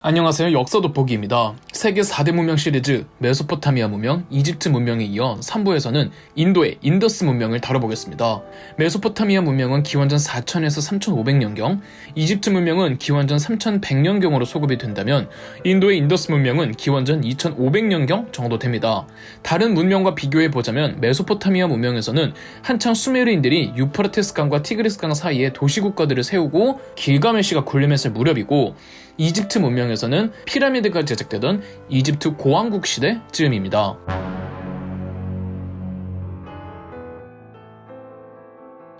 안녕하세요. 역사 돋보기입니다. 세계 4대 문명 시리즈 메소포타미아 문명, 이집트 문명에 이어 3부에서는 인도의 인더스 문명을 다뤄보겠습니다. 메소포타미아 문명은 기원전 4000에서 3500년경, 이집트 문명은 기원전 3100년경으로 소급이 된다면 인도의 인더스 문명은 기원전 2500년경 정도 됩니다. 다른 문명과 비교해보자면 메소포타미아 문명에서는 한창 수메르인들이 유프라테스 강과 티그리스 강 사이에 도시국가들을 세우고 길가메시가 군림했을 무렵이고, 이집트 문명에서는 피라미드가 제작되던 이집트 고왕국 시대 즈음입니다.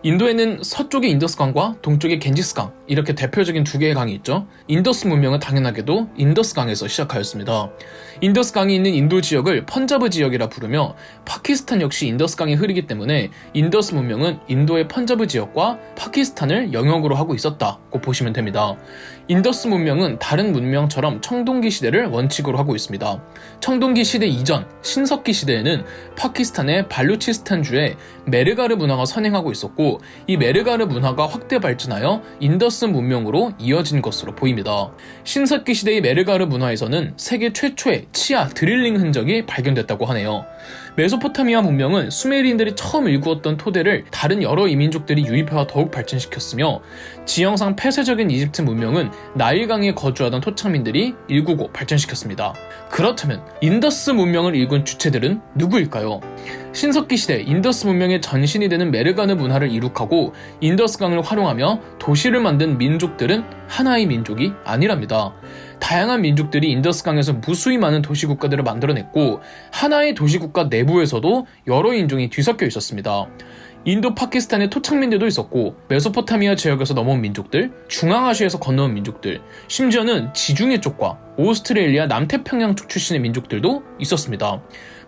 인도에는 서쪽에 인더스강과 동쪽에 겐지스강, 이렇게 대표적인 두 개의 강이 있죠. 인더스 문명은 당연하게도 인더스강에서 시작하였습니다. 인더스강이 있는 인도 지역을 펀자브 지역이라 부르며 파키스탄 역시 인더스강이 흐르기 때문에 인더스 문명은 인도의 펀자브 지역과 파키스탄을 영역으로 하고 있었다고 보시면 됩니다. 인더스 문명은 다른 문명처럼 청동기 시대를 원칙으로 하고 있습니다. 청동기 시대 이전, 신석기 시대에는 파키스탄의 발루치스탄주에 메르가르 문화가 선행하고 있었고, 이 메르가르 문화가 확대 발전하여 인더스 문명으로 이어진 것으로 보입니다. 신석기 시대의 메르가르 문화에서는 세계 최초의 치아 드릴링 흔적이 발견됐다고 하네요. 메소포타미아 문명은 수메르인들이 처음 일구었던 토대를 다른 여러 이민족들이 유입해와 더욱 발전시켰으며, 지형상 폐쇄적인 이집트 문명은 나일강에 거주하던 토착민들이 일구고 발전시켰습니다. 그렇다면 인더스 문명을 일군 주체들은 누구일까요? 신석기 시대 인더스 문명의 전신이 되는 메르가르 문화를 이룩하고 인더스강을 활용하며 도시를 만든 민족들은 하나의 민족이 아니랍니다. 다양한 민족들이 인더스강에서 무수히 많은 도시국가들을 만들어냈고, 하나의 도시국가 내부에서도 여러 인종이 뒤섞여 있었습니다. 인도 파키스탄의 토착민들도 있었고, 메소포타미아 지역에서 넘어온 민족들, 중앙아시아에서 건너온 민족들, 심지어는 지중해 쪽과 오스트레일리아 남태평양 쪽 출신의 민족들도 있었습니다.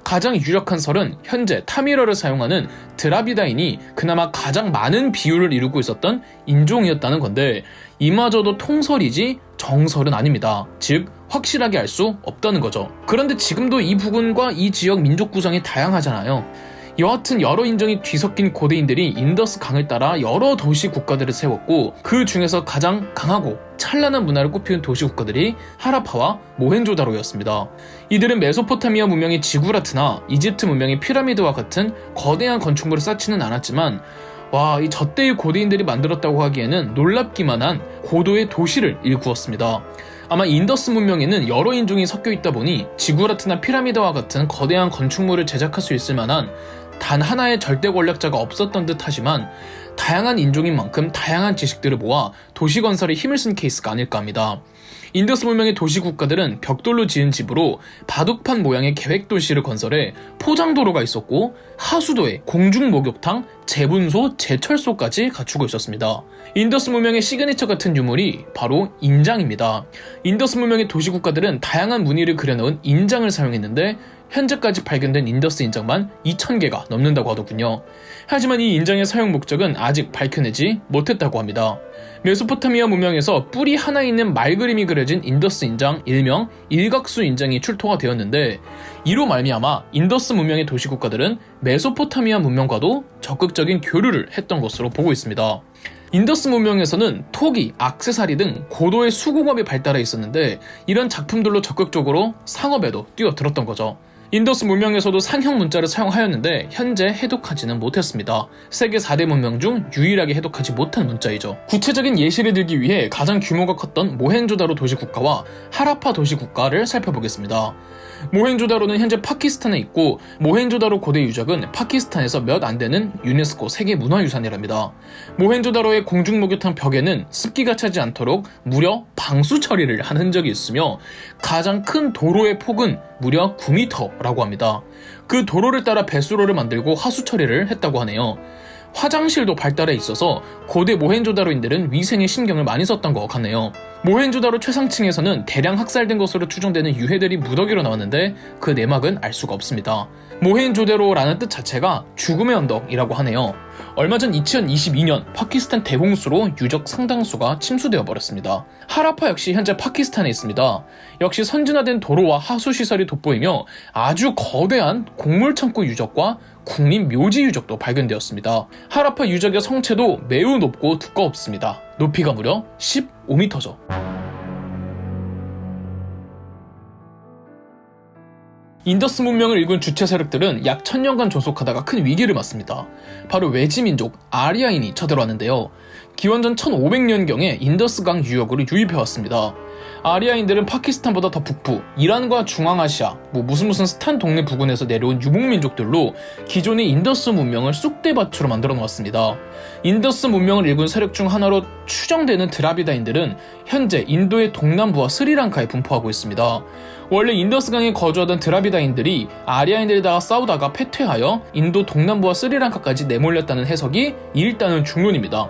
가장 유력한 설은 현재 타미러를 사용하는 드라비다인이 그나마 가장 많은 비율을 이루고 있었던 인종이었다는 건데, 이마저도 통설이지 정설은 아닙니다. 즉 확실하게 알 수 없다는 거죠. 그런데 지금도 이 부근과 이 지역 민족 구성이 다양하잖아요. 여하튼 여러 인종이 뒤섞인 고대인들이 인더스 강을 따라 여러 도시 국가들을 세웠고, 그 중에서 가장 강하고 찬란한 문화를 꽃피운 도시 국가들이 하라파와 모헨조다로였습니다. 이들은 메소포타미아 문명의 지구라트나 이집트 문명의 피라미드와 같은 거대한 건축물을 쌓지는 않았지만, 이 저때의 고대인들이 만들었다고 하기에는 놀랍기만 한 고도의 도시를 일구었습니다. 아마 인더스 문명에는 여러 인종이 섞여 있다 보니 지구라트나 피라미드와 같은 거대한 건축물을 제작할 수 있을 만한 단 하나의 절대 권력자가 없었던 듯 하지만, 다양한 인종인 만큼 다양한 지식들을 모아 도시 건설에 힘을 쓴 케이스가 아닐까 합니다. 인더스 문명의 도시 국가들은 벽돌로 지은 집으로 바둑판 모양의 계획 도시를 건설해 포장도로가 있었고, 하수도에 공중 목욕탕, 제분소, 제철소까지 갖추고 있었습니다. 인더스 문명의 시그니처 같은 유물이 바로 인장입니다. 인더스 문명의 도시 국가들은 다양한 무늬를 그려놓은 인장을 사용했는데, 현재까지 발견된 인더스 인장만 2000개가 넘는다고 하더군요. 하지만 이 인장의 사용 목적은 아직 밝혀내지 못했다고 합니다. 메소포타미아 문명에서 뿔이 하나 있는 말그림이 그려진 인더스 인장, 일명 일각수 인장이 출토가 되었는데, 이로 말미암아 인더스 문명의 도시국가들은 메소포타미아 문명과도 적극적인 교류를 했던 것으로 보고 있습니다. 인더스 문명에서는 토기, 액세서리 등 고도의 수공업이 발달해 있었는데, 이런 작품들로 적극적으로 상업에도 뛰어들었던 거죠. 인더스 문명에서도 상형 문자를 사용하였는데 현재 해독하지는 못했습니다. 세계 4대 문명 중 유일하게 해독하지 못한 문자이죠. 구체적인 예시를 들기 위해 가장 규모가 컸던 모헨조다로 도시국가와 하라파 도시국가를 살펴보겠습니다. 모헨조다로는 현재 파키스탄에 있고, 모헨조다로 고대 유적은 파키스탄에서 몇 안 되는 유네스코 세계문화유산이랍니다. 모헨조다로의 공중목욕탕 벽에는 습기가 차지 않도록 무려 방수 처리를 한 흔적이 있으며, 가장 큰 도로의 폭은 무려 9m라고 합니다. 그 도로를 따라 배수로를 만들고 하수 처리를 했다고 하네요. 화장실도 발달해 있어서 고대 모헨조다로인들은 위생에 신경을 많이 썼던 것 같네요. 모헨조다로 최상층에서는 대량 학살된 것으로 추정되는 유해들이 무더기로 나왔는데, 그 내막은 알 수가 없습니다. 모헨조다로라는 뜻 자체가 죽음의 언덕이라고 하네요. 얼마 전 2022년 파키스탄 대홍수로 유적 상당수가 침수되어 버렸습니다. 하라파 역시 현재 파키스탄에 있습니다. 역시 선진화된 도로와 하수시설이 돋보이며 아주 거대한 곡물창고 유적과 국립 묘지 유적도 발견되었습니다. 하라파 유적의 성체도 매우 높고 두껍습니다. 높이가 무려 15m죠. 인더스 문명을 일군 주체 세력들은 약 1000년간 존속하다가 큰 위기를 맞습니다. 바로 외지 민족 아리아인이 쳐들어왔는데요. 기원전 1500년경에 인더스강 유역으로 유입해왔습니다. 아리아인들은 파키스탄보다 더 북부, 이란과 중앙아시아, 무슨 스탄 동네 부근에서 내려온 유목민족들로 기존의 인더스 문명을 쑥대밭으로 만들어 놓았습니다. 인더스 문명을 일군 세력 중 하나로 추정되는 드라비다인들은 현재 인도의 동남부와 스리랑카에 분포하고 있습니다. 원래 인더스강에 거주하던 드라비다인들이 아리아인들에다가 싸우다가 패퇴하여 인도 동남부와 스리랑카까지 내몰렸다는 해석이 일단은 중론입니다.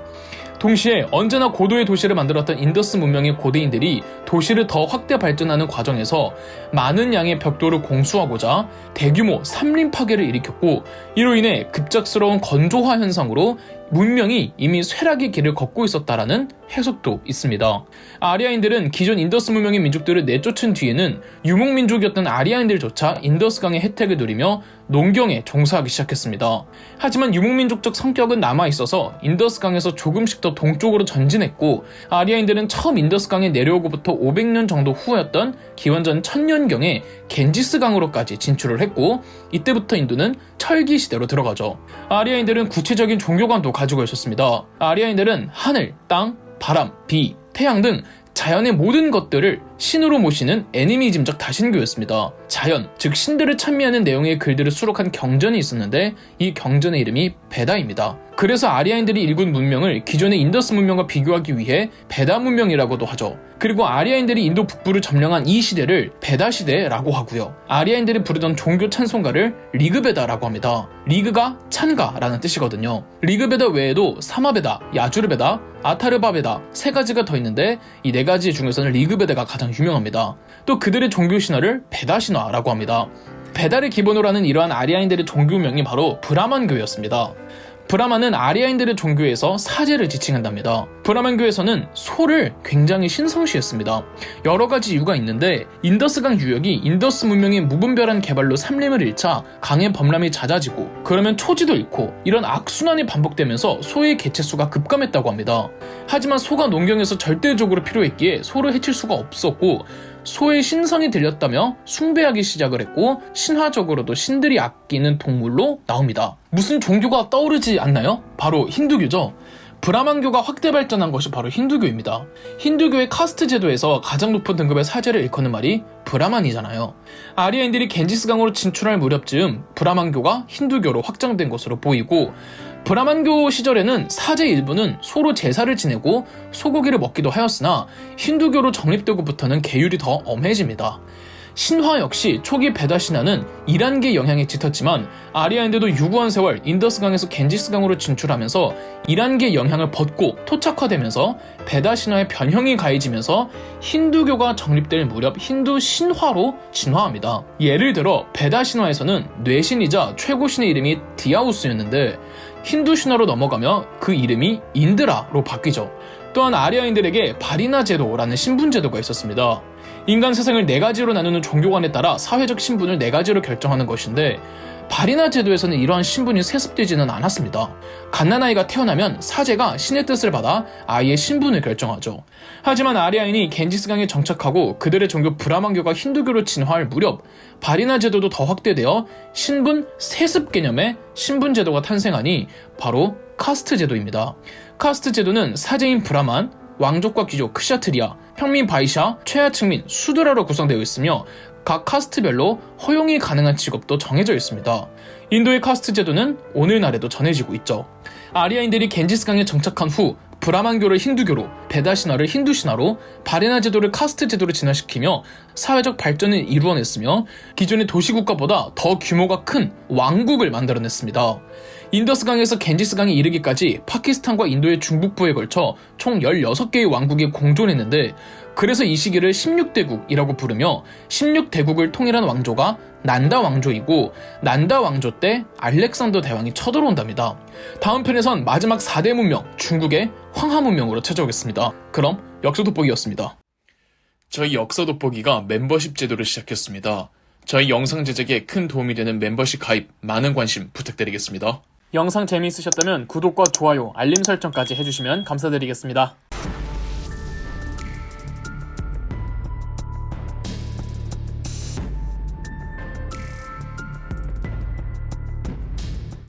동시에 언제나 고도의 도시를 만들었던 인더스 문명의 고대인들이 도시를 더 확대 발전하는 과정에서 많은 양의 벽돌을 공수하고자 대규모 산림 파괴를 일으켰고, 이로 인해 급작스러운 건조화 현상으로 문명이 이미 쇠락의 길을 걷고 있었다라는 해석도 있습니다. 아리아인들은 기존 인더스 문명의 민족들을 내쫓은 뒤에는 유목민족이었던 아리아인들조차 인더스강의 혜택을 누리며 농경에 종사하기 시작했습니다. 하지만 유목민족적 성격은 남아있어서 인더스강에서 조금씩 더 동쪽으로 전진했고, 아리아인들은 처음 인더스강에 내려오고부터 500년 정도 후였던 기원전 1000년경에 겐지스강으로까지 진출을 했고, 이때부터 인도는 철기 시대로 들어가죠. 아리아인들은 구체적인 종교관도 가지고 있었습니다. 아리아인들은 하늘, 땅, 바람, 비, 태양 등 자연의 모든 것들을 신으로 모시는 애니미즘적 다신교였습니다. 자연, 즉 신들을 찬미하는 내용의 글들을 수록한 경전이 있었는데 이 경전의 이름이 베다입니다. 그래서 아리아인들이 일군 문명을 기존의 인더스 문명과 비교하기 위해 베다 문명이라고도 하죠. 그리고 아리아인들이 인도 북부를 점령한 이 시대를 베다 시대라고 하고요. 아리아인들이 부르던 종교 찬송가를 리그베다라고 합니다. 리그가 찬가라는 뜻이거든요. 리그베다 외에도 사마베다, 야주르베다, 아타르바베다 세 가지가 더 있는데 이 네 가지 중에서는 리그베다가 가장 유명합니다. 또 그들의 종교 신화를 베다 신화라고 합니다. 베다를 기본으로 하는 이러한 아리아인들의 종교명이 바로 브라만교였습니다. 브라만은 아리아인들의 종교에서 사제를 지칭한답니다. 브라만교에서는 소를 굉장히 신성시했습니다. 여러 가지 이유가 있는데 인더스강 유역이 인더스 문명의 무분별한 개발로 산림을 잃자 강의 범람이 잦아지고, 그러면 초지도 잃고, 이런 악순환이 반복되면서 소의 개체수가 급감했다고 합니다. 하지만 소가 농경에서 절대적으로 필요했기에 소를 해칠 수가 없었고, 소의 신성이 들렸다며 숭배하기 시작을 했고, 신화적으로도 신들이 아끼는 동물로 나옵니다. 무슨 종교가 떠오르지 않나요? 바로 힌두교죠. 브라만교가 확대 발전한 것이 바로 힌두교입니다. 힌두교의 카스트 제도에서 가장 높은 등급의 사제를 일컫는 말이 브라만이잖아요. 아리아인들이 겐지스강으로 진출할 무렵쯤 브라만교가 힌두교로 확장된 것으로 보이고, 브라만교 시절에는 사제 일부는 소로 제사를 지내고 소고기를 먹기도 하였으나 힌두교로 정립되고부터는 계율이 더 엄해집니다. 신화 역시 초기 베다 신화는 이란계 영향이 짙었지만 아리아인들도 유구한 세월 인더스강에서 겐지스강으로 진출하면서 이란계 영향을 벗고 토착화되면서 베다 신화의 변형이 가해지면서 힌두교가 정립될 무렵 힌두 신화로 진화합니다. 예를 들어 베다 신화에서는 뇌신이자 최고신의 이름이 디아우스였는데 힌두 신화로 넘어가며 그 이름이 인드라로 바뀌죠. 또한 아리아인들에게 바리나 제도라는 신분 제도가 있었습니다. 인간 세상을 네 가지로 나누는 종교관에 따라 사회적 신분을 네 가지로 결정하는 것인데, 바리나 제도에서는 이러한 신분이 세습되지는 않았습니다. 갓난아이가 태어나면 사제가 신의 뜻을 받아 아이의 신분을 결정하죠. 하지만 아리아인이 겐지스강에 정착하고 그들의 종교 브라만교가 힌두교로 진화할 무렵 바리나 제도도 더 확대되어 신분 세습 개념의 신분 제도가 탄생하니 바로 카스트 제도입니다. 카스트 제도는 사제인 브라만, 왕족과 귀족 크샤트리아, 평민 바이샤, 최하층민, 수드라로 구성되어 있으며 각 카스트별로 허용이 가능한 직업도 정해져 있습니다. 인도의 카스트 제도는 오늘날에도 전해지고 있죠. 아리아인들이 겐지스강에 정착한 후 브라만교를 힌두교로, 베다 신화를 힌두 신화로, 바리나 제도를 카스트 제도로 진화시키며 사회적 발전을 이루어냈으며 기존의 도시국가보다 더 규모가 큰 왕국을 만들어냈습니다. 인더스강에서 겐지스강에 이르기까지 파키스탄과 인도의 중북부에 걸쳐 총 16개의 왕국이 공존했는데, 그래서 이 시기를 16대국이라고 부르며 16대국을 통일한 왕조가 난다 왕조이고, 난다 왕조 때 알렉산더 대왕이 쳐들어온답니다. 다음 편에선 마지막 4대 문명, 중국의 황하 문명으로 찾아오겠습니다. 그럼 역사 돋보기였습니다. 저희 역사 돋보기가 멤버십 제도를 시작했습니다. 저희 영상 제작에 큰 도움이 되는 멤버십 가입 많은 관심 부탁드리겠습니다. 영상 재미있으셨다면 구독과 좋아요, 알림 설정까지 해주시면 감사드리겠습니다.